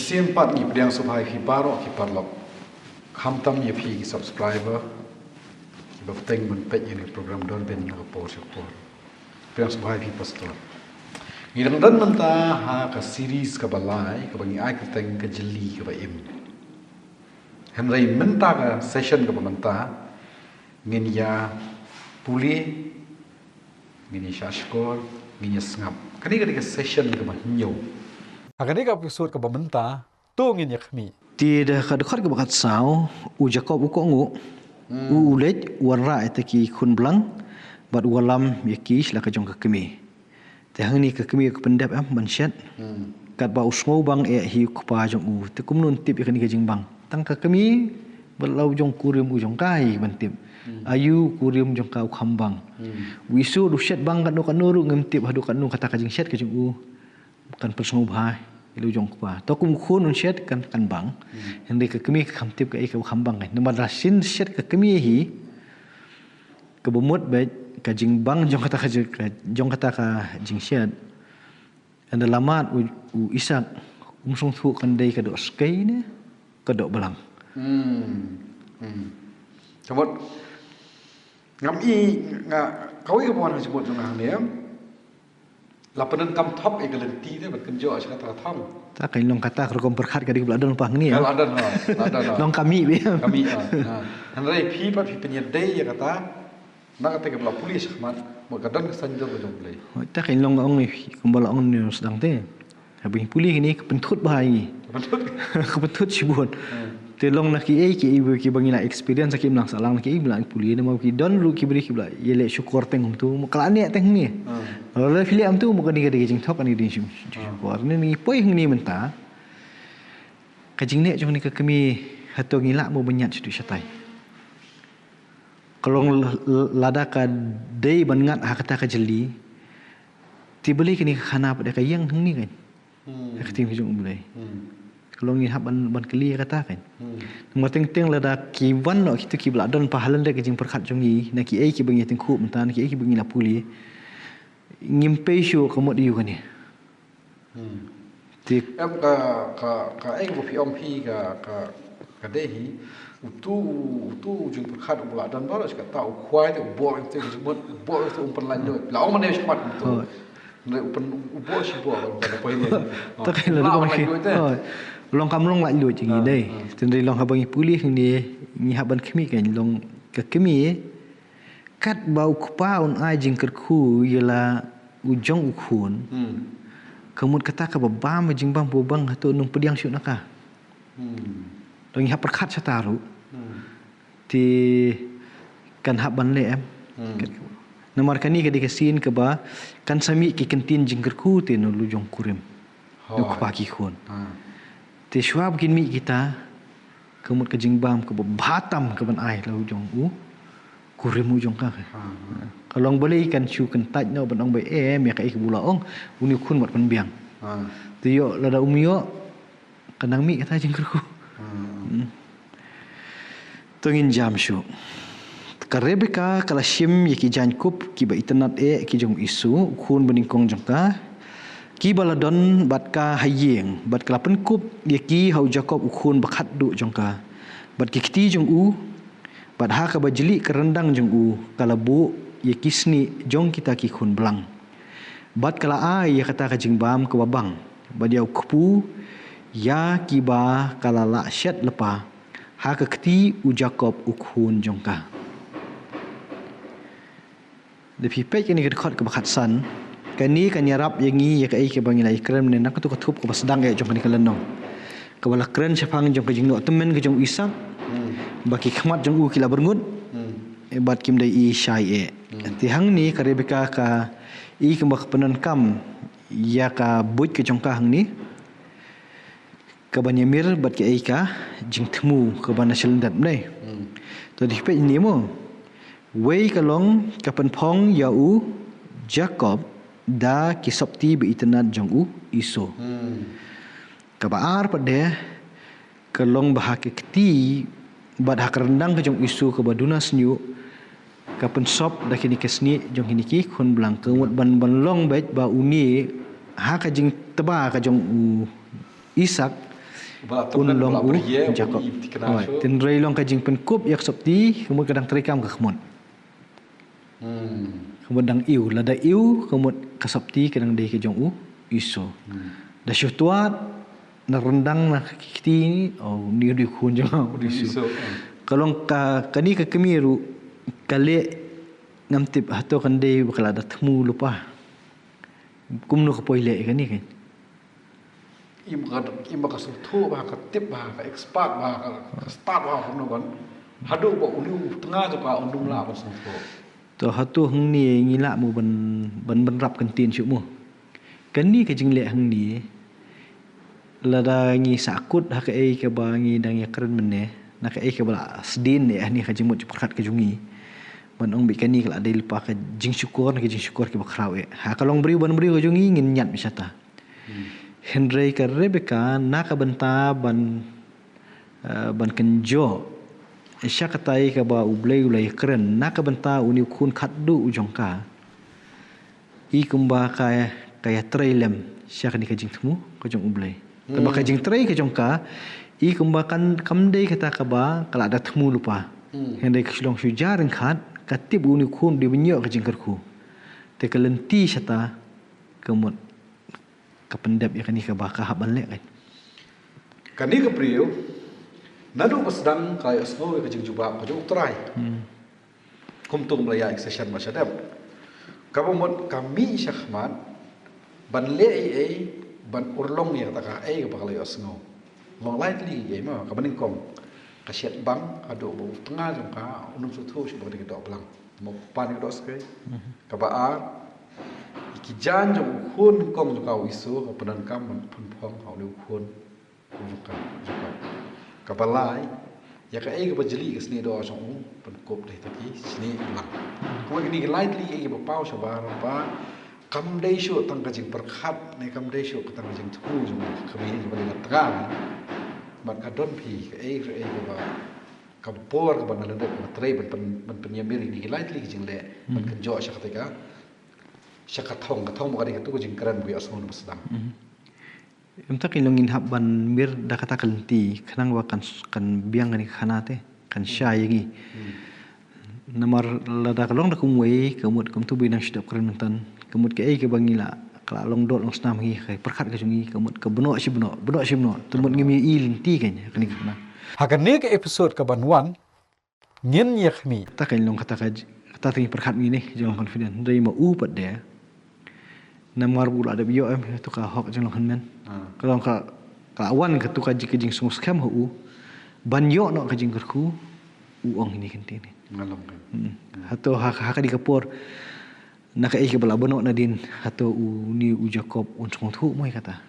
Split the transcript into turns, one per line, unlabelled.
Kesian pat ni pedang subhai ki baro ki parlok. Hamtam ye phi ki subscriber. Ki bapteng men pet ni program don ben na por support. Pedang subhai ki pastor. Ngirang dan menta ha ka series ka balai ka bangi ai ka teng ka jeli ka ba im. Henry menta ka session ka menta ngin ya puli ngin ya shashkor ngin ya sngap. Kani ka session ka mahnyo. Agani ka episode ka bamenta to ngin ya khmi.
Tidak kadang-kadang kebakat sao, Jacob ukongu, ulet warra etaki kun belang, bat walam yakish la kajong kekemi. Tehang ni kekemi kependap mansyat, kat ba usngau bang hi kupa jong te kumnun tip ikan kajing bang. Tang kekemi belau jong kurim ujong kai bantip. Ayu kurim jong kau khambang. Wisu rusyat bang kat no kanuru ngemtip hadu kat no kata kajing syat kajing bukan persngau bhai. Ilu jong kupa. Tokum khun un syat kan bang. Henry kekemi kamtip ka ikau khambang kan. Nama rasin syat kekemi hi kebumut baik kajing bang jong kata ka jing syat. Anda lamat u isak umsung thu kandai kadok skai ne kadok belang.
Sebut ngam kau ke puan sebut jong hang ni. Lapanan kam top egalenti dia berkenjo kata tham.
Tak kain long kata kerkom perkhat kadi beladon pang ni.
Kalau ada.
Long kami be.
Kami. Henry pi pa pi penyedai ya kata nak kata ke bela polis khmat magadan kesanjol ke jomplay.
Tak kain long ong ni kembala ong ni sedang te. Habis polis ni kepentut bahai. Kepentut sibut. Te long nak ki ibu ki bangina experience ki melang salang ki belang polis nama ki don lu ki beri ki bela yele syukur teng tu makala ni teng ni. Kalau film tu bukan dia kajing thok ani din syukur ni poi ni menta. Kajing ni jong ni ke kami hatong ngilak mo benyat situ syatai. Kalau lada ka dei bangat ha kata ka jeli. Ti beli kini khana pada ka yang ni kan. Aktim jong boleh. Kalau ni hab ban keli kata kan. Nama teng lada ki wan no kitu ki bladon pahalan dia kajing perkhat jong ni na ki ki bangi teng khu mentan ki bangi la puli. Ngimpe syu kamot diu kan ni. Ti
ka eng pi om pi ka dehi utu jung perkhat bula dan baru ska tau khwai te bo te jumot bo te umpan lanjut. La om ne shmat tu. Ne umpan bo shi bo pada poi ni.
Tak kan la long long kam long lanjut jing dei. Tendri long habangi pulih ni ni haban kemi kan long ke kemi kat bau kupaun ajing kerku ialah ujong ukhun. Kemud kata ka babam jing bang bobang hatu nung pediang syuk naka. Dong hap perkat sataru. Ti kan hab ban le em. Nomor kani ka dikasin ke ba kan sami ki kentin jing kerku ti no lujong kurim. Nuk pagi khun. Ti syuab kin mi kita kemud ke jing bam ke batam ke ban ai la ujong kurim ujong ka. Kalau boleh ikan syu kentaj no benong bae ya kai bula ong uni kun mat penbiang. Tu yo lada umio kanang mi kata jengkerku. Tungin jam syu. Karebeka kala shim yaki jankup ki ba internet ki jong isu kun beningkong jongka ki baladon bat ka hayeng bat kalapen kup yaki hau jakob ukun bakhat du jongka bat ki kiti jong bat ha ka bajeli kerendang jong kalabu ye kisni jong kita ki khun belang bat kala ai ya kata ka jingbam ke babang badiau kupu ya kiba kala la syat lepa ha ka keti u jakob ukhun jongka de pipet kini kedekot ke bakat san kani kan yarap yangi ya kai ke bangila ikrem ne nak tu katup ke basdang ya jong kani kalenong ke bala kren syapang jong ke jingno temen ke jong isak baki khmat jong kila berngut bat kim dai i syai ti hang ni karebeka ka i kembak penan kam ya ka buit ke jongka hang ni ka banyamir bat ke ai ka jing temu ke bana selendat mnai to di pe ni mo wei kalong kapan phong ya Jacob da kisopti be internet jong iso ka baar pade kalong bahake keti bad hak rendang ke jong isu ke baduna snyu kapan sop da kini kesni jong hiniki khun belang ke ban long baik ba uni ha ka jing teba ka jong isak long u Jacob tenrei long kajing penkup yak sopti kemud kadang terikam ke kemud kemud dang iu lada iu kemud kasopti kadang dei ke jong u iso da syutuat na rendang na kiti ni ni di kun jong iso kalau kani ke kemiru kale ngamtip hato kan dei bakal ada temu lupa kumnu ke poile kani kan
im ka sutu ba ka tip ba ka expert ba ka start ba kumnu kan hadu ba unu tengah tu ka undum la ba sutu
to hatu hang ni ngila mu ban rap kan tin syuk mu kan ni ke jing le hang ni lada ngi sakut ha ka ei ke ba ngi dang ya keren mene na ka ei ke ba sedin ya ni ka jimut perkat ke jungi ban ong bikan ni kala dei lupa ka jing syukur ke ba krawe ha kalong beri ban beri ke jungi ngin nyat bisata Henry ke Rebecca na ka benta ban kenjo Isya katai ka ba ulay keren na ka benta uni kun khaddu ujongka I kumba kaya trailem sya ka ni ka jing temu ka jong ulay ka ba ka jing trai ka jongka I kumba kan kamdei kata ka ba kala ada temu lupa Henry ka silong syujarin khat katib uni kun di benyo ka jing kerku te ka lenti syata kemut kapendap ya kani ka baka haban le kan
kani ka priyo nadu pasdang kaya snow ka jing juba ka jong trai kumtung melaya session masyadab kabumot kami syahmat ban le ai ban urlong ya taka ai ka bakal snow long lightly ai ma ka baning kong ka syet bang ado bu tengah jong ka unum sutu sebagai dok belang mo pan ka dos kai ka ba Kijan jong hun kong juga isu kepenan kam pun pong hau liu hun juga kapalai ya ka ei ka bajeli ka sni do jong pen kop dei taki sni lang ko ni lightly ei ba pau sabar pa kam dei shu tang ka jing perkhat ne kam dei shu ka tang jing thu jong kami ni ba tang ban ka don pi ka ei ba ka por ka ban la de ma trei ban yamiri ni lightly jing le ban kan jo sha ka syakatong makari itu jing keren bu asmun besdang
Imtak ilongin habban mir da kata kalenti kanang wa kan biang ni khanate kan syai namar lada kalong da kumwei kemut kum tu binang sidap keren mentan kemut ke ai ke bangila kala long dot long snam hi kai perkat ke jungi kemut ke beno si beno tumut ngimi ilenti kan kani kana
hakan ni ke episode ke banwan ngin yakmi
ta kan long kata tingi perkat ni jong confident dari ma upat dia namar bula ada bio tu ka hok jong han men kalau ka awan ka tu ka jing sung scam hu ban yo no ka jing kerku uong ini kenti ni
ngalong
hato ha ka di kapor na ka ik bala bono na din hato ni u Jacob un sung thu moi kata